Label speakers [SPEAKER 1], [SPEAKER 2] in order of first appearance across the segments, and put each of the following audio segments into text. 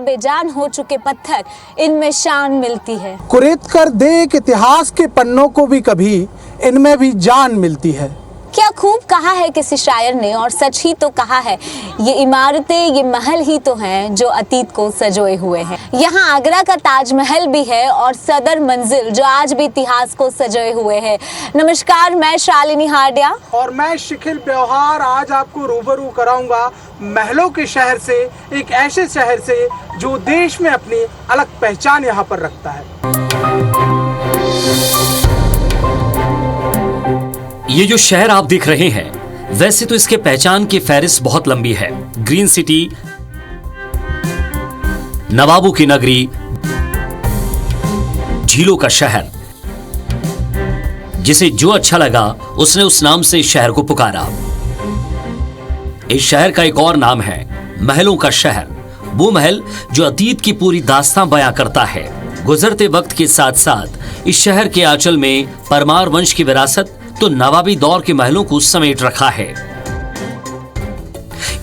[SPEAKER 1] बेजान हो चुके पत्थर, इनमें शान मिलती है।
[SPEAKER 2] कुरेद कर देख इतिहास के पन्नों को भी कभी, इनमें भी जान मिलती है।
[SPEAKER 1] क्या खूब कहा है किसी शायर ने, और सच ही तो कहा है। ये इमारतें, ये महल ही तो हैं जो अतीत को सजोए हुए हैं। यहाँ आगरा का ताजमहल भी है और सदर मंजिल जो आज भी इतिहास को सजोए हुए है। नमस्कार, मैं शालिनी हार्डिया
[SPEAKER 2] और मैं शिखिल व्यवहार आज आपको रूबरू कराऊंगा महलों के शहर से, एक ऐसे शहर से जो देश में अपनी अलग पहचान यहाँ पर रखता है।
[SPEAKER 3] ये जो शहर आप देख रहे हैं, वैसे तो इसके पहचान की फहरिस्त बहुत लंबी है। ग्रीन सिटी, नवाबों की नगरी, झीलों का शहर। जिसे जो अच्छा लगा उसने उस नाम से इस शहर को पुकारा। इस शहर का एक और नाम है महलों का शहर। वो महल जो अतीत की पूरी दास्तां बयां करता है। गुजरते वक्त के साथ साथ इस शहर के आंचल में परमार वंश की विरासत तो नवाबी दौर के महलों को समेट रखा है।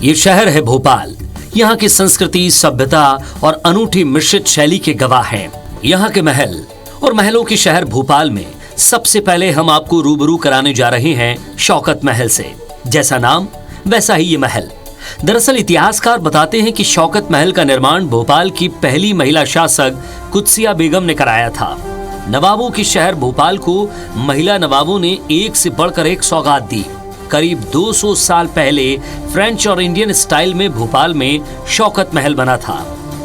[SPEAKER 3] ये शहर है भोपाल। यहाँ की संस्कृति, सभ्यता और अनूठी मिश्रित शैली के गवाह हैं। यहाँ के महल और महलों के शहर भोपाल में सबसे पहले हम आपको रूबरू कराने जा रहे हैं शौकत महल से। जैसा नाम वैसा ही ये महल। दरअसल इतिहासकार बताते हैं कि शौकत महल का निर्माण भोपाल की पहली महिला शासक कुत्सिया बेगम ने कराया था। नवाबों के शहर भोपाल को महिला नवाबों ने एक से बढ़कर एक सौगात दी। करीब 200 साल पहले फ्रेंच और इंडियन स्टाइल में भोपाल में शौकत महल बना था।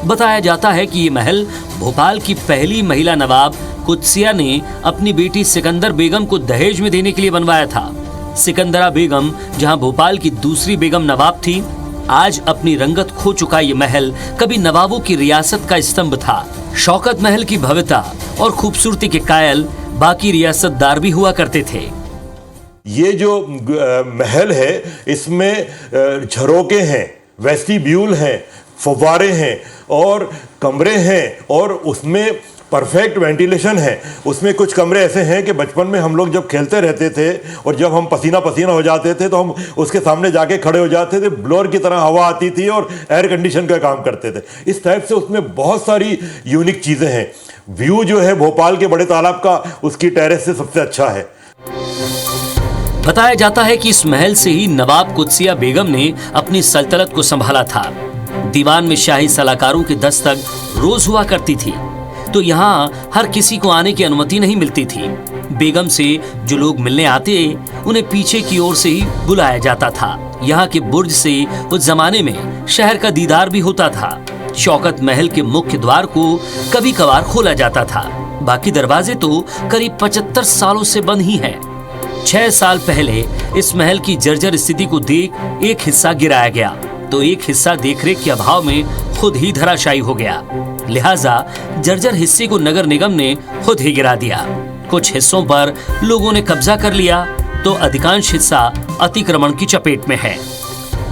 [SPEAKER 3] बताया जाता है कि ये महल भोपाल की पहली महिला नवाब कुत्सिया ने अपनी बेटी सिकंदर बेगम को दहेज में देने के लिए बनवाया था। सिकंदरा बेगम जहां भोपाल की दूसरी बेगम नवाब थी, आज अपनी रंगत खो चुका ये महल कभी नवाबों की रियासत का स्तंभ था। शौकत महल की भव्यता और खूबसूरती के कायल बाकी रियासतदार भी हुआ करते थे।
[SPEAKER 4] ये जो महल है इसमें झरोके हैं, वेस्टिब्यूल हैं, फव्वारे हैं और कमरे हैं और उसमें परफेक्ट वेंटिलेशन है। उसमें कुछ कमरे ऐसे हैं कि बचपन में हम लोग जब खेलते रहते थे और जब हम पसीना पसीना हो जाते थे तो हम उसके सामने जाके खड़े हो जाते थे, ब्लोअर की तरह हवा आती थी और एयर कंडीशन का काम करते थे। इस टाइप से उसमें बहुत सारी यूनिक चीज़ें हैं। व्यू जो है भोपाल के बड़े तालाब का उसकी टेरेस से सबसे अच्छा है।
[SPEAKER 3] बताया जाता है कि इस महल से ही नवाब कुत्सिया बेगम ने अपनी सल्तनत को संभाला था। दीवान में शाही सलाहकारों की दस्तक रोज हुआ करती थी, तो यहाँ हर किसी को आने की अनुमति नहीं मिलती थी। बेगम से जो लोग मिलने आते उन्हें पीछे की ओर से ही बुलाया जाता था। यहाँ के बुर्ज से उस जमाने में शहर का दीदार भी होता था। शौकत महल के मुख्य द्वार को कभी कभार खोला जाता था, बाकी दरवाजे तो करीब 75 सालों से बंद ही हैं। 6 साल पहले इस महल की जर्जर स्थिति को देख एक हिस्सा गिराया गया, तो एक हिस्सा देखरेख के अभाव में खुद ही धराशायी हो गया। लिहाजा जर्जर हिस्से को नगर निगम ने खुद ही गिरा दिया। कुछ हिस्सों पर लोगों ने कब्जा कर लिया, तो अधिकांश हिस्सा अतिक्रमण की चपेट में है।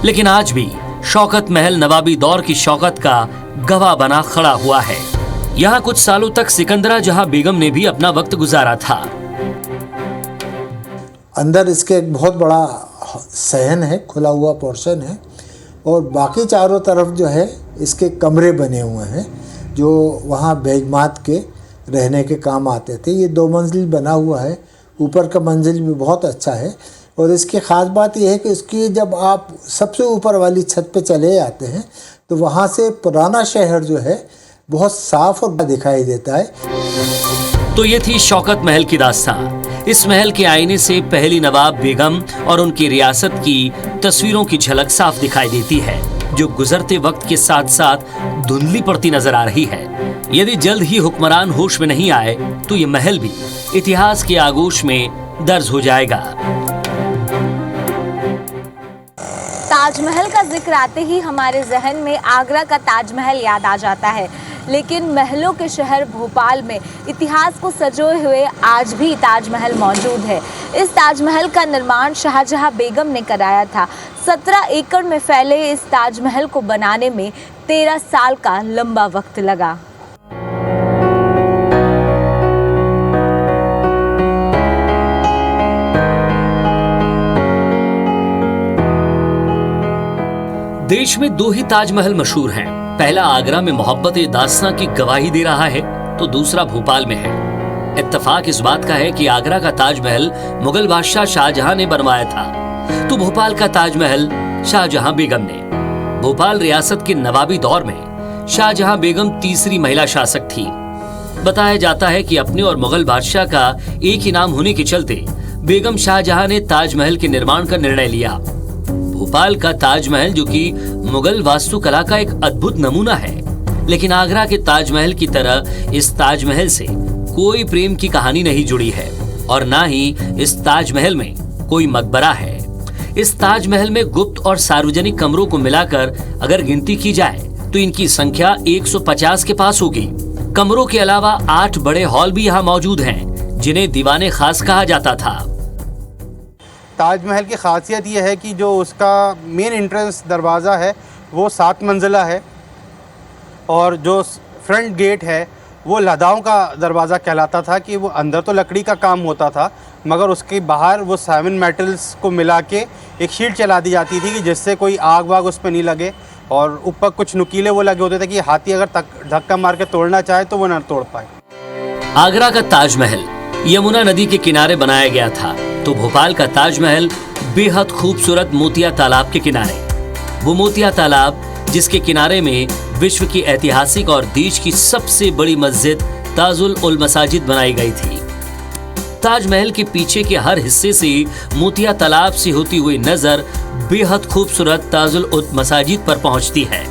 [SPEAKER 3] लेकिन आज भी शौकत महल नवाबी दौर की शौकत का गवाह बना खड़ा हुआ है। यहाँ कुछ सालों तक सिकंदरा जहां बेगम ने भी अपना वक्त गुजारा था।
[SPEAKER 5] अंदर इसके एक बहुत बड़ा सहन है, खुला हुआ पोर्शन है और बाकी चारों तरफ जो है इसके कमरे बने हुए हैं जो वहाँ बेगमात के रहने के काम आते थे। ये 2 मंजिल बना हुआ है, ऊपर का मंजिल भी बहुत अच्छा है और इसकी ख़ास बात यह है कि इसकी जब आप सबसे ऊपर वाली छत पे चले जाते हैं तो वहाँ से पुराना शहर जो है बहुत साफ और दिखाई देता है।
[SPEAKER 3] तो ये थी शौकत महल की दास्तां। इस महल के आईने से पहली नवाब बेगम और उनकी रियासत की तस्वीरों की झलक साफ दिखाई देती है, जो गुजरते वक्त के साथ साथ धुंधली पड़ती नजर आ रही है। यदि जल्द ही हुक्मरान होश में नहीं आए तो ये महल भी इतिहास के आगोश में दर्ज हो जाएगा।
[SPEAKER 1] ताजमहल का जिक्र आते ही हमारे जहन में आगरा का ताजमहल याद आ जाता है, लेकिन महलों के शहर भोपाल में इतिहास को सजोए हुए आज भी ताजमहल मौजूद है। इस ताजमहल का निर्माण शाहजहां बेगम ने कराया था। 17 एकड़ में फैले इस ताजमहल को बनाने में 13 साल का लंबा वक्त लगा।
[SPEAKER 3] देश में 2 ही ताजमहल मशहूर हैं। पहला आगरा में मोहब्बत दास्तां की गवाही दे रहा है तो दूसरा भोपाल में है। इत्तेफाक इस बात का है कि आगरा का ताजमहल मुगल बादशाह शाहजहां ने बनवाया था, तो भोपाल का ताजमहल शाहजहां बेगम ने। भोपाल रियासत के नवाबी दौर में शाहजहां बेगम तीसरी महिला शासक थी। बताया जाता है कि अपने और मुगल बादशाह का एक ही नाम होने के चलते बेगम शाहजहां ने ताजमहल के निर्माण का निर्णय लिया। भोपाल का ताजमहल, जो कि मुगल वास्तुकला का एक अद्भुत नमूना है, लेकिन आगरा के ताजमहल की तरह इस ताजमहल से कोई प्रेम की कहानी नहीं जुड़ी है और ना ही इस ताजमहल में कोई मकबरा है। इस ताजमहल में गुप्त और सार्वजनिक कमरों को मिलाकर अगर गिनती की जाए तो इनकी संख्या 150 के पास होगी। कमरों के अलावा 8 बड़े हॉल भी यहाँ मौजूद हैं, जिन्हें दीवाने खास कहा जाता था।
[SPEAKER 6] ताजमहल की खासियत यह है कि जो उसका मेन एंट्रेंस दरवाज़ा है वो 7 मंजिला है और जो फ्रंट गेट है वो लदाओं का दरवाज़ा कहलाता था कि वो अंदर तो लकड़ी का काम होता था मगर उसके बाहर वो 7 मेटल्स को मिला के एक शीट चला दी जाती थी कि जिससे कोई आग वाग उस पर नहीं लगे, और ऊपर कुछ नुकीले वो लगे होते थे कि हाथी अगर धक्का मार के तोड़ना चाहे तो वो ना तोड़ पाए।
[SPEAKER 3] आगरा का ताजमहल यमुना नदी के किनारे बनाया गया था, तो भोपाल का ताजमहल बेहद खूबसूरत मोतिया तालाब के किनारे। वो मोतिया तालाब जिसके किनारे में विश्व की ऐतिहासिक और देश की सबसे बड़ी मस्जिद ताजुल उल मसाजिद बनाई गई थी। ताजमहल के पीछे के हर हिस्से से मोतिया तालाब से होती हुई नजर बेहद खूबसूरत ताजुल उल मसाजिद पर पहुंचती है।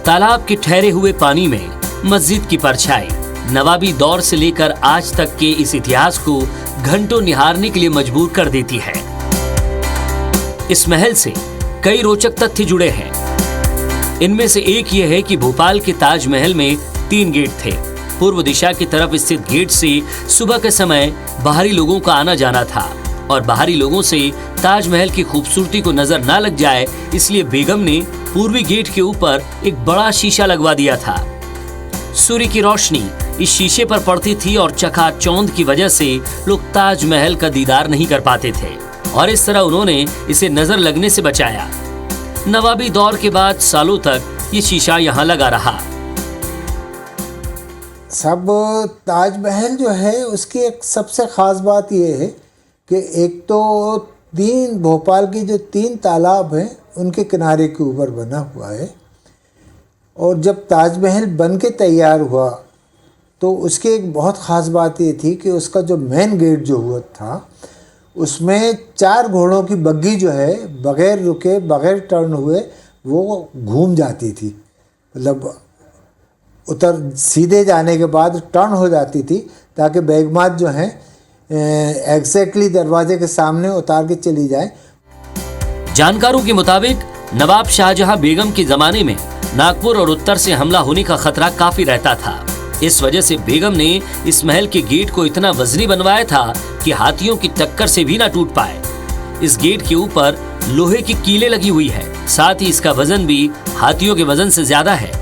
[SPEAKER 3] तालाब के ठहरे हुए पानी में मस्जिद की परछाई नवाबी दौर से लेकर आज तक के इस इतिहास को घंटों निहारने के लिए मजबूर कर देती है। इस महल से कई रोचक तथ्य जुड़े हैं। इनमें से एक यह है कि भोपाल के ताजमहल में 3 गेट थे। पूर्व दिशा की तरफ स्थित गेट से सुबह के समय बाहरी लोगों का आना जाना था और बाहरी लोगों से ताजमहल की खूबसूरती को नजर ना लग जाए, इसलिए बेगम ने पूर्वी गेट के ऊपर एक बड़ा शीशा लगवा दिया था। सूर्य की रोशनी इस शीशे पर पड़ती थी और चकाचौंध की वजह से लोग ताजमहल का दीदार नहीं कर पाते थे और इस तरह उन्होंने इसे नजर लगने से बचाया। नवाबी दौर के बाद सालों तक ये शीशा यहाँ लगा रहा।
[SPEAKER 5] सब ताजमहल जो है उसकी एक सबसे ख़ास बात ये है कि एक तो 3 भोपाल की जो 3 तालाब हैं उनके किनारे के ऊपर बना हुआ है, और जब ताजमहल बन के तैयार हुआ तो उसकी एक बहुत ख़ास बात ये थी कि उसका जो मेन गेट जो हुआ था उसमें 4 घोड़ों की बग्गी जो है बग़ैर रुके बग़ैर टर्न हुए वो घूम जाती थी, मतलब उतर सीधे जाने के बाद टर्न हो जाती थी ताकि बेगमात जो हैं एग्जैक्टली दरवाजे के सामने उतार के चली जाए।
[SPEAKER 3] जानकारों के मुताबिक नवाब शाहजहां बेगम के जमाने में नागपुर और उत्तर से हमला होने का खतरा काफी रहता था। इस वजह से बेगम ने इस महल के गेट को इतना वजनी बनवाया था कि हाथियों की टक्कर से भी ना टूट पाए। इस गेट के ऊपर लोहे की कीलें लगी हुई है, साथ ही इसका वजन भी हाथियों के वजन से ज्यादा है।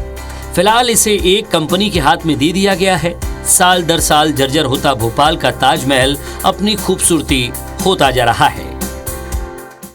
[SPEAKER 3] फिलहाल इसे एक कंपनी के हाथ में दे दिया गया है। साल दर साल जर्जर होता भोपाल का ताजमहल अपनी खूबसूरती खोता जा रहा है।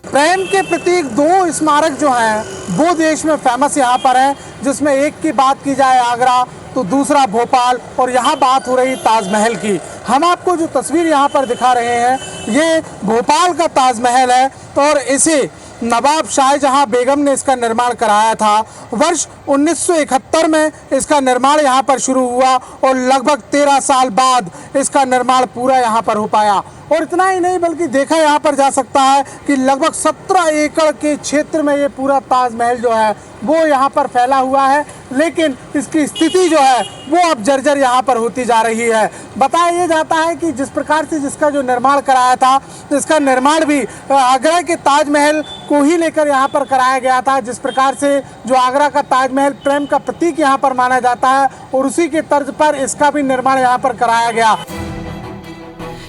[SPEAKER 2] प्रेम के प्रतीक 2 स्मारक जो हैं वो देश में फेमस यहाँ पर हैं, जिसमें एक की बात की जाए आगरा तो दूसरा भोपाल, और यहाँ बात हो रही ताजमहल की। हम आपको जो तस्वीर यहाँ पर दिखा रहे हैं ये भोपाल का ताजमहल है, तो और इसे नवाब शाहजहां बेगम ने इसका निर्माण कराया था। वर्ष 1971 में इसका निर्माण यहाँ पर शुरू हुआ और लगभग 13 साल बाद इसका निर्माण पूरा यहाँ पर हो पाया। और इतना ही नहीं बल्कि देखा यहाँ पर जा सकता है कि लगभग 17 एकड़ के क्षेत्र में ये पूरा ताजमहल जो है वो यहाँ पर फैला हुआ है, लेकिन इसकी स्थिति जो है वो अब जर्जर यहाँ पर होती जा रही है। बताया ये जाता है कि जिस प्रकार से जिसका जो निर्माण कराया था, इसका निर्माण भी आगरा के ताजमहल को ही लेकर यहाँ पर कराया गया था। जिस प्रकार से जो आगरा का ताजमहल प्रेम का प्रतीक यहाँ पर माना जाता है और उसी के तर्ज पर इसका भी निर्माण यहाँ पर कराया गया।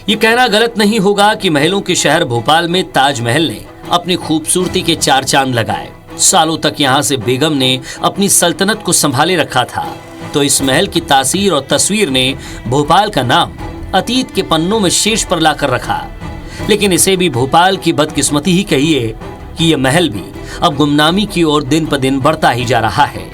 [SPEAKER 3] ये कहना गलत नहीं होगा कि महलों के शहर भोपाल में ताजमहल ने अपनी खूबसूरती के 4 चांद लगाए। सालों तक यहाँ से बेगम ने अपनी सल्तनत को संभाले रखा था, तो इस महल की तासीर और तस्वीर ने भोपाल का नाम अतीत के पन्नों में शीर्ष पर लाकर रखा। लेकिन इसे भी भोपाल की बदकिस्मती ही कहिए कि यह महल भी अब गुमनामी की ओर दिन ब दिन बढ़ता ही जा रहा है।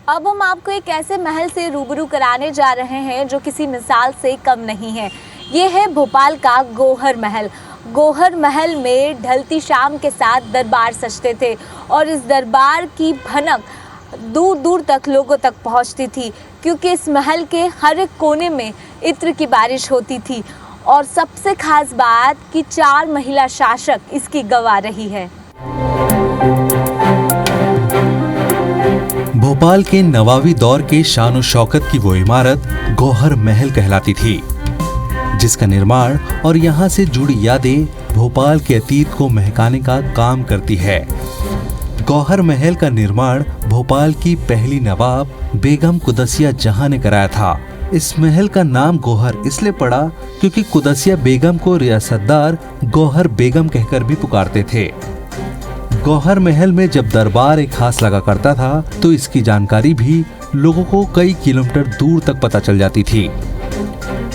[SPEAKER 1] अब हम आपको एक ऐसे महल से रूबरू कराने जा रहे हैं जो किसी मिसाल से कम नहीं है। ये है भोपाल का गौहर महल। गौहर महल में ढलती शाम के साथ दरबार सजते थे और इस दरबार की भनक दूर दूर तक लोगों तक पहुंचती थी, क्योंकि इस महल के हर एक कोने में इत्र की बारिश होती थी। और सबसे खास बात कि 4 महिला शासक इसकी गवाह रही है।
[SPEAKER 7] भोपाल के नवाबी दौर के शान शौकत की वो इमारत गौहर महल कहलाती थी, जिसका निर्माण और यहाँ से जुड़ी यादें भोपाल के अतीत को महकाने का काम करती है। गौहर महल का निर्माण भोपाल की पहली नवाब बेगम कुदसिया जहां ने कराया था। इस महल का नाम गौहर इसलिए पड़ा क्योंकि कुदसिया बेगम को रियासतदार गौहर बेगम कहकर भी पुकारते थे। गौहर महल में जब दरबार एक खास लगा करता था तो इसकी जानकारी भी लोगों को कई किलोमीटर दूर तक पता चल जाती थी।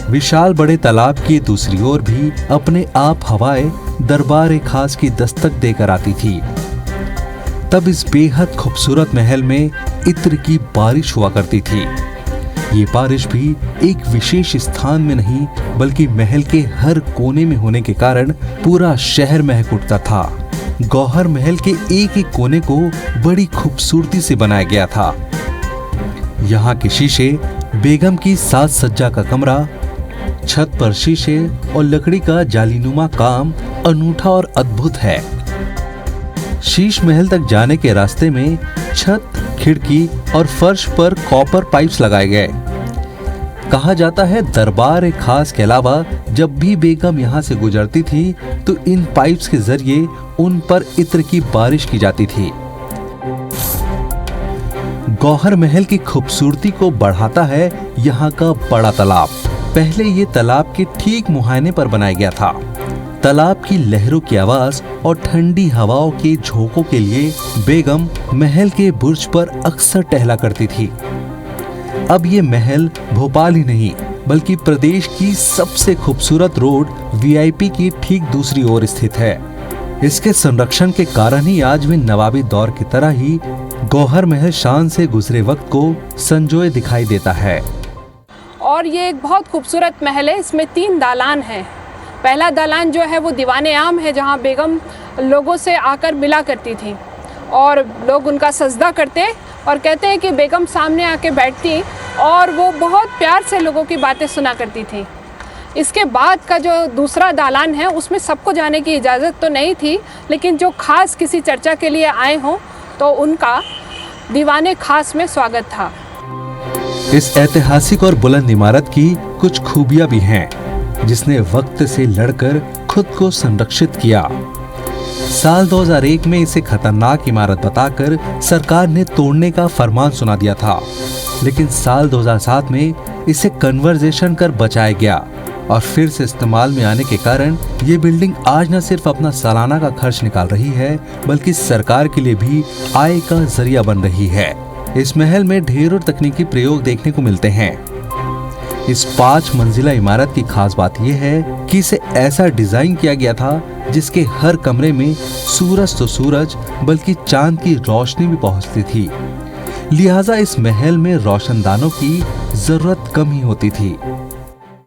[SPEAKER 7] विशाल बड़े तालाब की दूसरी ओर भी अपने आप हवाएं दरबार एक खास की दस्तक देकर आती थी। तब इस बेहद खूबसूरत महल में इत्र की बारिश हुआ करती थी। ये बारिश भी एक विशेष स्थान में नहीं बल्कि महल के हर कोने में होने के कारण पूरा शहर महक उठता था। गौहर महल के एक एक कोने को बड़ी खूबसूरती से बनाया गया था। यहाँ के शीशे, बेगम की साज सज्जा का कमरा, छत पर शीशे और लकड़ी का जालीनुमा काम अनूठा और अद्भुत है। शीश महल तक जाने के रास्ते में छत, खिड़की और फर्श पर कॉपर पाइप्स लगाए गए। कहा जाता है दरबार एक खास के अलावा जब भी बेगम यहाँ से गुजरती थी तो इन पाइप्स के जरिए उन पर इत्र की बारिश की जाती थी। गौहर महल की खूबसूरती को बढ़ाता है यहाँ का बड़ा तालाब। पहले ये तालाब के ठीक मुहाने पर बनाया गया था। तालाब की लहरों की आवाज और ठंडी हवाओं के झोंकों के लिए बेगम महल के बुर्ज पर अक्सर टहला करती थी। अब ये महल भोपाल ही नहीं बल्कि प्रदेश की सबसे खूबसूरत रोड वीआईपी की ठीक दूसरी ओर स्थित है। इसके संरक्षण के कारण ही आज भी नवाबी दौर की तरह ही गौहर महल शान से गुजरे वक्त को संजोए दिखाई देता है।
[SPEAKER 8] और ये एक बहुत खूबसूरत महल है। इसमें 3 दालान हैं। पहला दालान जो है वो दीवाने आम है, जहाँ बेगम लोगों से आकर मिला करती थी और लोग उनका सजदा करते और कहते हैं कि बेगम सामने आके बैठती और वो बहुत प्यार से लोगों की बातें सुना करती थी। इसके बाद का जो दूसरा दालान है उसमें सबको जाने की इजाज़त तो नहीं थी, लेकिन जो खास किसी चर्चा के लिए आए हों तो उनका दीवाने खास में स्वागत था।
[SPEAKER 7] इस ऐतिहासिक और बुलंद इमारत की कुछ खूबियां भी हैं, जिसने वक्त से लड़कर खुद को संरक्षित किया। साल 2001 में इसे खतरनाक इमारत बताकर सरकार ने तोड़ने का फरमान सुना दिया था, लेकिन साल 2007 में इसे कन्वर्जेशन कर बचाया गया और फिर से इस्तेमाल में आने के कारण ये बिल्डिंग आज न सिर्फ अपना सालाना का खर्च निकाल रही है बल्कि सरकार के लिए भी आय का जरिया बन रही है। इस महल में ढेरों तकनीकी प्रयोग देखने को मिलते हैं। इस 5 मंजिला इमारत की खास बात यह है कि इसे ऐसा डिजाइन किया गया था जिसके हर कमरे में सूरज तो सूरज बल्कि चांद की रोशनी भी पहुंचती थी। लिहाजा इस महल में रोशनदानों की जरूरत कम ही होती थी।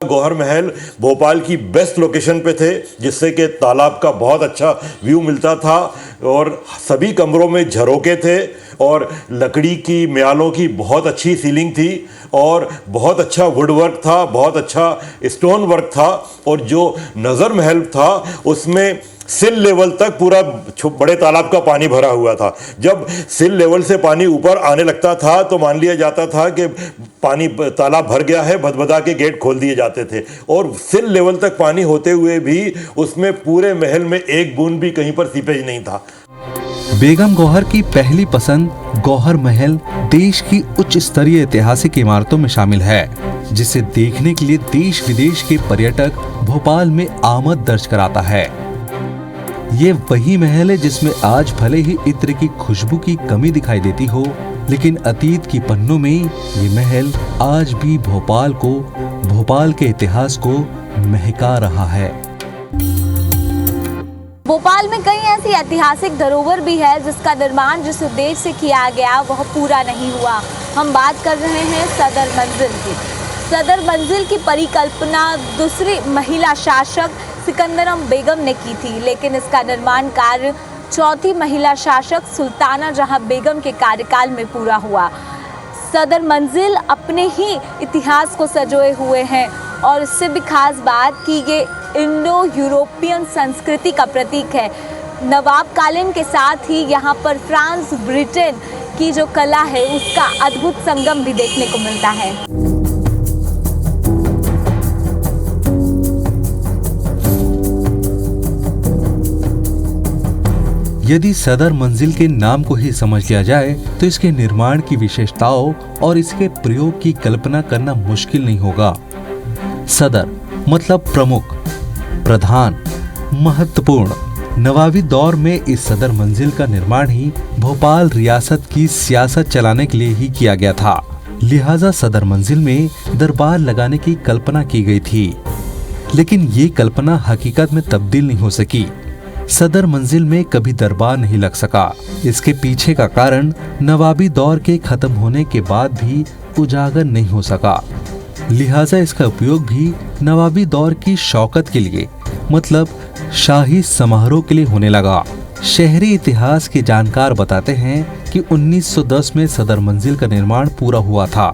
[SPEAKER 4] गौहर महल भोपाल की बेस्ट लोकेशन पे थे, जिससे कि तालाब का बहुत अच्छा व्यू मिलता था और सभी कमरों में झरोके थे और लकड़ी की म्यालों की बहुत अच्छी सीलिंग थी और बहुत अच्छा वुड वर्क था, बहुत अच्छा स्टोन वर्क था और जो नज़र महल था उसमें सिल लेवल तक पूरा बड़े तालाब का पानी भरा हुआ था। जब सिल लेवल से पानी ऊपर आने लगता था तो मान लिया जाता था कि पानी तालाब भर गया है, भदभदा के गेट खोल दिए जाते थे और सिल लेवल तक पानी होते हुए भी उसमें पूरे महल में एक बूंद भी कहीं पर सीपेज नहीं था।
[SPEAKER 7] बेगम गौहर की पहली पसंद गौहर महल देश की उच्च स्तरीय ऐतिहासिक इमारतों में शामिल है, जिसे देखने के लिए देश विदेश के पर्यटक भोपाल में आमद दर्ज कराता है। ये वही महल है जिसमें आज भले ही इत्र की खुशबू की कमी दिखाई देती हो, लेकिन अतीत की पन्नों में ये महल आज भी भोपाल के इतिहास को महका रहा है।
[SPEAKER 1] भोपाल में कई ऐसी ऐतिहासिक धरोहर भी है जिसका निर्माण जिस उद्देश्य से किया गया वह पूरा नहीं हुआ। हम बात कर रहे हैं सदर मंजिल की। सदर मंजिल की परिकल्पना दूसरी महिला शासक सिकंदरम बेगम ने की थी, लेकिन इसका निर्माण कार्य चौथी महिला शासक सुल्ताना जहां बेगम के कार्यकाल में पूरा हुआ। सदर मंजिल अपने ही इतिहास को सजोए हुए हैं और इससे भी खास बात कि ये इंडो यूरोपियन संस्कृति का प्रतीक है। नवाब कालीन के साथ ही यहाँ पर फ्रांस ब्रिटेन की जो कला है उसका अद्भुत संगम भी देखने को मिलता है।
[SPEAKER 7] यदि सदर मंजिल के नाम को ही समझ लिया जाए तो इसके निर्माण की विशेषताओं और इसके प्रयोग की कल्पना करना मुश्किल नहीं होगा। सदर मतलब प्रमुख, प्रधान, महत्वपूर्ण। नवाबी दौर में इस सदर मंजिल का निर्माण ही भोपाल रियासत की सियासत चलाने के लिए ही किया गया था। लिहाजा सदर मंजिल में दरबार लगाने की कल्पना की गई थी, लेकिन ये कल्पना हकीकत में तब्दील नहीं हो सकी। सदर मंजिल में कभी दरबार नहीं लग सका। इसके पीछे का कारण नवाबी दौर के खत्म होने के बाद भी उजागर नहीं हो सका। लिहाजा इसका उपयोग भी नवाबी दौर की शौकत के लिए मतलब शाही समारोह के लिए होने लगा। शहरी इतिहास के जानकार बताते हैं कि 1910 में सदर मंजिल का निर्माण पूरा हुआ था।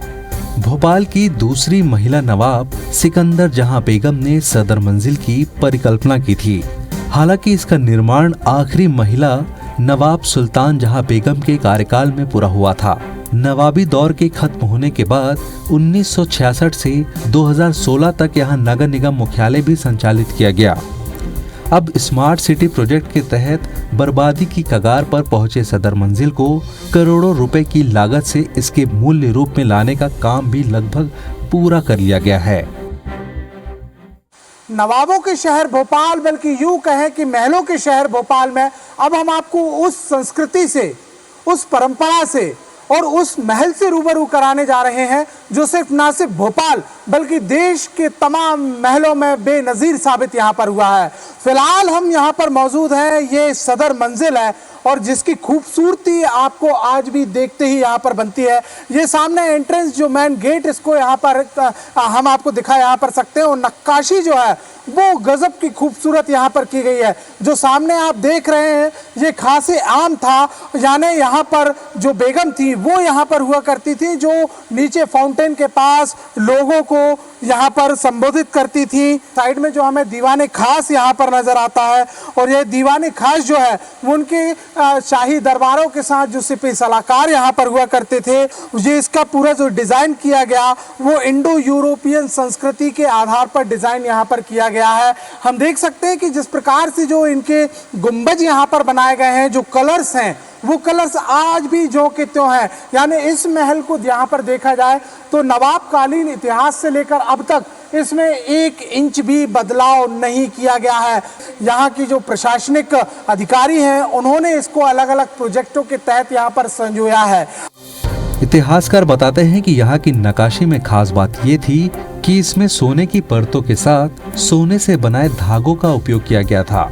[SPEAKER 7] भोपाल की दूसरी महिला नवाब सिकंदर जहां बेगम ने सदर मंजिल की परिकल्पना की थी। हालांकि इसका निर्माण आखिरी महिला नवाब सुल्तान जहां बेगम के कार्यकाल में पूरा हुआ था। नवाबी दौर के खत्म होने के बाद 1966 से 2016 तक यहां नगर निगम मुख्यालय भी संचालित किया गया। अब स्मार्ट सिटी प्रोजेक्ट के तहत बर्बादी की कगार पर पहुंचे सदर मंजिल को करोड़ों रुपए की लागत से इसके मूल्य रूप में लाने का काम भी लगभग पूरा कर लिया गया है।
[SPEAKER 2] नवाबों के शहर भोपाल, बल्कि यूं कहें कि महलों के शहर भोपाल में अब हम आपको उस संस्कृति से, उस परंपरा से और उस महल से रूबरू कराने जा रहे हैं जो सिर्फ ना सिर्फ भोपाल बल्कि देश के तमाम महलों में बेनजीर साबित यहाँ पर हुआ है। फिलहाल हम यहाँ पर मौजूद हैं, ये सदर मंजिल है और जिसकी खूबसूरती आपको आज भी देखते ही यहाँ पर बनती है। ये सामने एंट्रेंस जो मेन गेट इसको यहाँ पर हम आपको दिखा यहाँ पर सकते हैं और नक्काशी जो है वो गजब की खूबसूरत यहाँ पर की गई है। जो सामने आप देख रहे हैं ये खासे आम था, यानी यहाँ पर जो बेगम थी वो यहाँ पर हुआ करती थी, जो नीचे फाउंटेन के पास लोगों को यहाँ पर संबोधित करती थी। साइड में जो हमें दीवाने खास यहाँ पर नजर आता है और ये दीवाने खास जो है वो उनके शाही दरबारों के साथ जो सिपाही सलाहकार यहाँ पर हुआ करते थे। ये इसका पूरा जो डिजाइन किया गया वो इंडो यूरोपियन संस्कृति के आधार पर डिजाइन यहाँ पर किया गया है। हम देख सकते हैं कि जिस प्रकार से जो इनके गुंबज यहाँ पर बनाए गए हैं, जो कलर्स हैं वो कलर्स आज भी जो के त्यों हैं। यानी इस महल को यहाँ पर देखा जाए तो नवाब कालीन इतिहास से लेकर अब तक इसमें 1 इंच भी बदलाव नहीं किया गया है। यहाँ की जो प्रशासनिक अधिकारी हैं उन्होंने इसको अलग अलग प्रोजेक्टों के तहत यहाँ पर संजोया है।
[SPEAKER 7] इतिहासकार बताते हैं कि यहाँ की नक्काशी में खास बात ये थी कि इसमें सोने की परतों के साथ सोने से बनाए धागों का उपयोग किया गया था।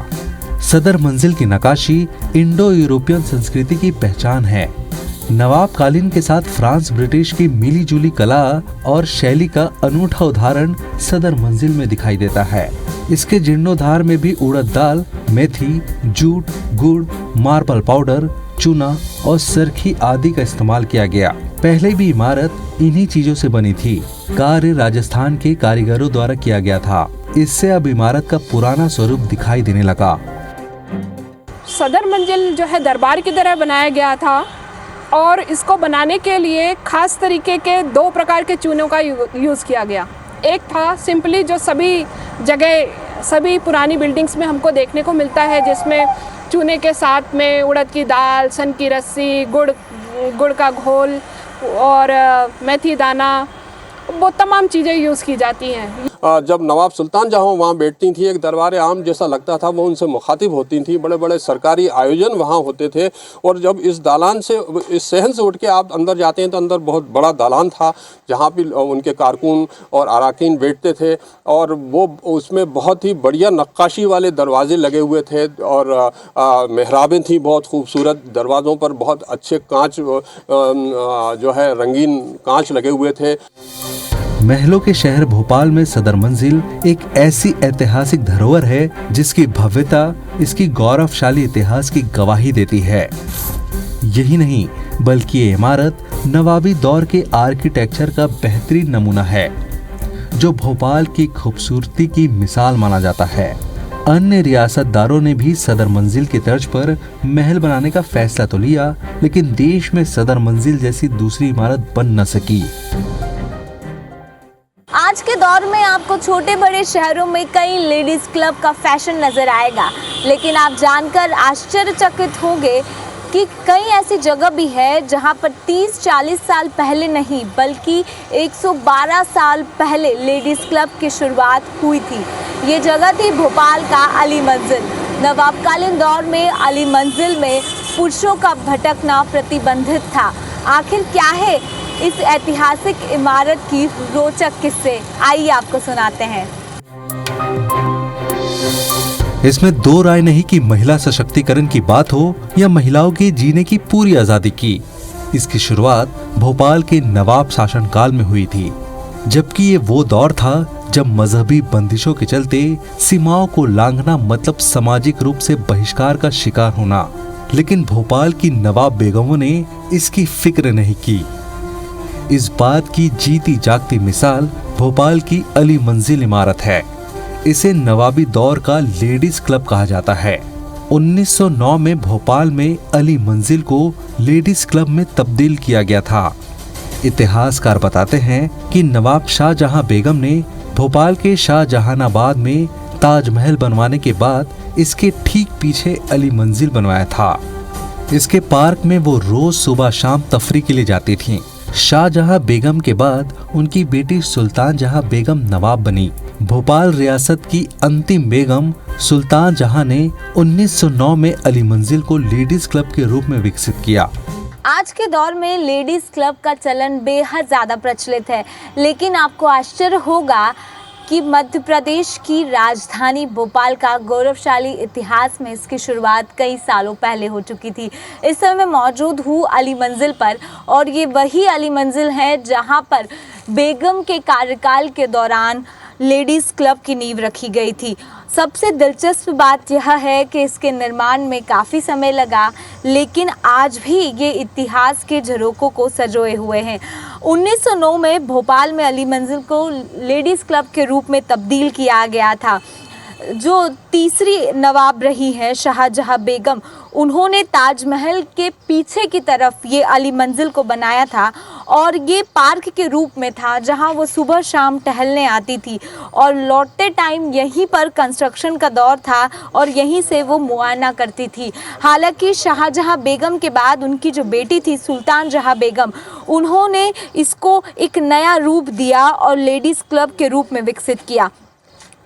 [SPEAKER 7] सदर मंजिल की नक्काशी इंडो यूरोपियन संस्कृति की पहचान है। नवाब कालीन के साथ फ्रांस ब्रिटिश की मिली जुली कला और शैली का अनूठा उदाहरण सदर मंजिल में दिखाई देता है। इसके जीर्णोद्धार में भी उड़द दाल, मेथी, जूट, गुड़, मार्बल पाउडर, चूना और सरखी आदि का इस्तेमाल किया गया। पहले भी इमारत इन्हीं चीजों से बनी थी। कार्य राजस्थान के कारीगरों द्वारा किया गया था। इससे अब इमारत का पुराना स्वरूप दिखाई देने लगा।
[SPEAKER 8] सदर मंजिल जो है दरबार की तरह बनाया गया था और इसको बनाने के लिए खास तरीके के 2 प्रकार के चूनों का यूज़ किया गया। एक था सिंपली जो सभी जगह सभी पुरानी बिल्डिंग्स में हमको देखने को मिलता है, जिसमें चूने के साथ में उड़द की दाल, सन की रस्सी, गुड़ का घोल और मेथी दाना, वो तमाम चीज़ें यूज़ की जाती हैं।
[SPEAKER 9] जब नवाब सुल्तान जहाँ वहाँ बैठती थी, एक दरबार आम जैसा लगता था, वो उनसे मुखातिब होती थी। बड़े बड़े सरकारी आयोजन वहाँ होते थे। और जब इस दालान से, इस सहन से उठ के आप अंदर जाते हैं तो अंदर बहुत बड़ा दालान था जहाँ पे उनके कारकुन और अराकीन बैठते थे। और वो उसमें बहुत ही बढ़िया नक्काशी वाले दरवाजे लगे हुए थे और मेहराबें थी बहुत खूबसूरत। दरवाज़ों पर बहुत अच्छे कांच जो है रंगीन कांच लगे हुए थे।
[SPEAKER 7] महलों के शहर भोपाल में सदर मंजिल एक ऐसी ऐतिहासिक धरोहर है जिसकी भव्यता इसकी गौरवशाली इतिहास की गवाही देती है। यही नहीं बल्कि ये इमारत नवाबी दौर के आर्किटेक्चर का बेहतरीन नमूना है जो भोपाल की खूबसूरती की मिसाल माना जाता है। अन्य रियासतदारों ने भी सदर मंजिल की तर्ज पर महल बनाने का फैसला तो लिया, लेकिन देश में सदर मंजिल जैसी दूसरी इमारत बन न सकी।
[SPEAKER 1] आज के दौर में आपको छोटे बड़े शहरों में कई लेडीज़ क्लब का फैशन नज़र आएगा, लेकिन आप जानकर आश्चर्यचकित होंगे कि कई ऐसी जगह भी है जहां पर 30-40 साल पहले नहीं बल्कि 112 साल पहले लेडीज़ क्लब की शुरुआत हुई थी। ये जगह थी भोपाल का अली मंजिल। नवाबकालीन दौर में अली मंजिल में पुरुषों का भटकना प्रतिबंधित था। आखिर क्या है इस ऐतिहासिक इमारत की रोचक किस्से, आइए आपको सुनाते हैं।
[SPEAKER 7] इसमें दो राय नहीं कि महिला सशक्तिकरण की बात हो या महिलाओं के जीने की पूरी आजादी की। इसकी शुरुआत भोपाल के नवाब शासनकाल में हुई थी, जबकि ये वो दौर था जब मजहबी बंदिशों के चलते सीमाओं को लांघना मतलब सामाजिक रूप से बहिष्कार का शिकार होना। लेकिन भोपाल की नवाब बेगमों ने इसकी फिक्र नहीं की। इस बात की जीती जागती मिसाल भोपाल की अली मंजिल इमारत है। इसे नवाबी दौर का लेडीज क्लब कहा जाता है। 1909 में भोपाल में अली मंजिल को लेडीज क्लब में तब्दील किया गया था। इतिहासकार बताते हैं कि नवाब शाहजहां बेगम ने भोपाल के शाहजहानाबाद में ताजमहल बनवाने के बाद इसके ठीक पीछे अली मंजिल बनवाया था। इसके पार्क में वो रोज सुबह शाम तफरी के लिए जाती थीं। शाहजहां बेगम के बाद उनकी बेटी सुल्तान जहां बेगम नवाब बनी। भोपाल रियासत की अंतिम बेगम सुल्तान जहां ने 1909 में अली मंजिल को लेडीज क्लब के रूप में विकसित किया।
[SPEAKER 1] आज के दौर में लेडीज़ क्लब का चलन बेहद ज़्यादा प्रचलित है, लेकिन आपको आश्चर्य होगा कि मध्य प्रदेश की राजधानी भोपाल का गौरवशाली इतिहास में इसकी शुरुआत कई सालों पहले हो चुकी थी। इस समय मैं मौजूद हूँ अली मंजिल पर, और ये वही अली मंजिल है जहाँ पर बेगम के कार्यकाल के दौरान लेडीज़ क्लब की नींव रखी गई थी। सबसे दिलचस्प बात यह है कि इसके निर्माण में काफ़ी समय लगा, लेकिन आज भी ये इतिहास के झरोकों को संजोए हुए हैं। 1909 में भोपाल में अली मंजिल को लेडीज़ क्लब के रूप में तब्दील किया गया था। जो तीसरी नवाब रही हैं शाहजहां बेगम, उन्होंने ताजमहल के पीछे की तरफ ये अली मंजिल को बनाया था, और ये पार्क के रूप में था जहां वो सुबह शाम टहलने आती थी, और लौटते टाइम यहीं पर कंस्ट्रक्शन का दौर था और यहीं से वो मुआयना करती थी। हालांकि शाहजहां बेगम के बाद उनकी जो बेटी थी सुल्तान जहां बेगम, उन्होंने इसको एक नया रूप दिया और लेडीज़ क्लब के रूप में विकसित किया।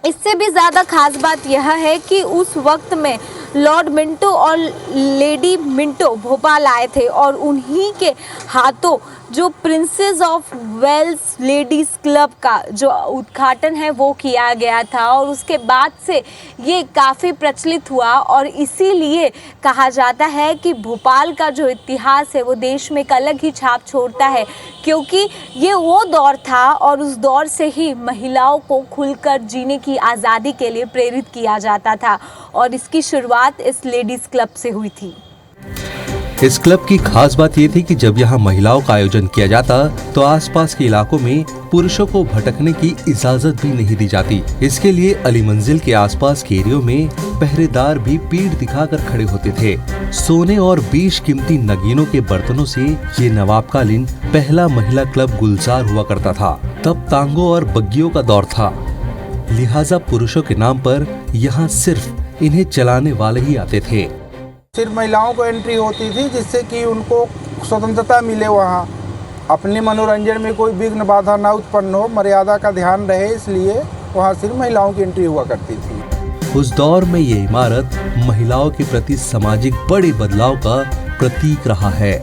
[SPEAKER 1] इससे भी ज़्यादा खास बात यह है कि उस वक्त में लॉर्ड मिंटो और लेडी मिंटो भोपाल आए थे, और उन्हीं के हाथों जो Princess of Wales Ladies Club का जो उद्घाटन है वो किया गया था, और उसके बाद से ये काफ़ी प्रचलित हुआ। और इसीलिए कहा जाता है कि भोपाल का जो इतिहास है वो देश में एक अलग ही छाप छोड़ता है, क्योंकि ये वो दौर था और उस दौर से ही महिलाओं को खुलकर जीने की आज़ादी के लिए प्रेरित किया जाता था, और इसकी शुरुआत इस लेडीज़ क्लब से हुई थी।
[SPEAKER 7] इस क्लब की खास बात ये थी कि जब यहाँ महिलाओं का आयोजन किया जाता तो आसपास के इलाकों में पुरुषों को भटकने की इजाजत भी नहीं दी जाती। इसके लिए अली मंजिल के आसपास के एरियो में पहरेदार भी पीठ दिखाकर खड़े होते थे। सोने और बेशकीमती नगीनों के बर्तनों से ये नवाबकालीन पहला महिला क्लब गुलजार हुआ करता था। तब तांगों और बग्गियों का दौर था, लिहाजा पुरुषों के नाम पर यहाँ सिर्फ इन्हें चलाने वाले ही आते थे।
[SPEAKER 2] सिर्फ महिलाओं को एंट्री होती थी, जिससे कि उनको स्वतंत्रता मिले वहाँ,
[SPEAKER 6] अपने मनोरंजन में कोई विघ्न बाधा ना उत्पन्न हो, मर्यादा का ध्यान रहे, इसलिए वहाँ सिर्फ महिलाओं की एंट्री हुआ करती थी।
[SPEAKER 7] उस दौर में ये इमारत महिलाओं के प्रति सामाजिक बड़े बदलाव का प्रतीक रहा है।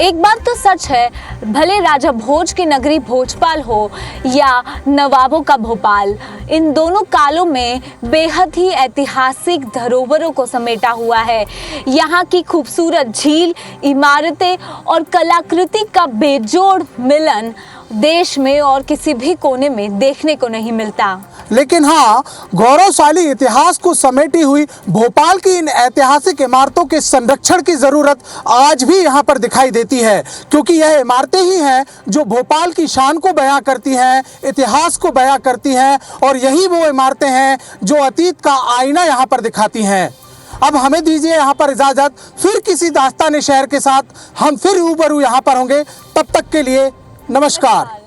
[SPEAKER 1] एक बात तो सच है, भले राजा भोज की नगरी भोपाल हो या नवाबों का भोपाल, इन दोनों कालों में बेहद ही ऐतिहासिक धरोहरों को समेटा हुआ है। यहाँ की खूबसूरत झील, इमारतें और कलाकृति का बेजोड़ मिलन देश में और किसी भी कोने में देखने को नहीं मिलता।
[SPEAKER 2] लेकिन हाँ, गौरवशाली इतिहास को समेटी हुई भोपाल की इन ऐतिहासिक इमारतों के संरक्षण की जरूरत आज भी यहाँ पर दिखाई देती है, क्योंकि यह इमारतें ही हैं जो भोपाल की शान को बयां करती हैं, इतिहास को बयां करती हैं, और यही वो इमारतें हैं जो अतीत का आईना यहाँ पर दिखाती हैं। अब हमें दीजिए यहाँ पर इजाजत, फिर किसी दास्तान शहर के साथ हम फिर रूबरू यहाँ पर होंगे। तब तक के लिए नमस्कार।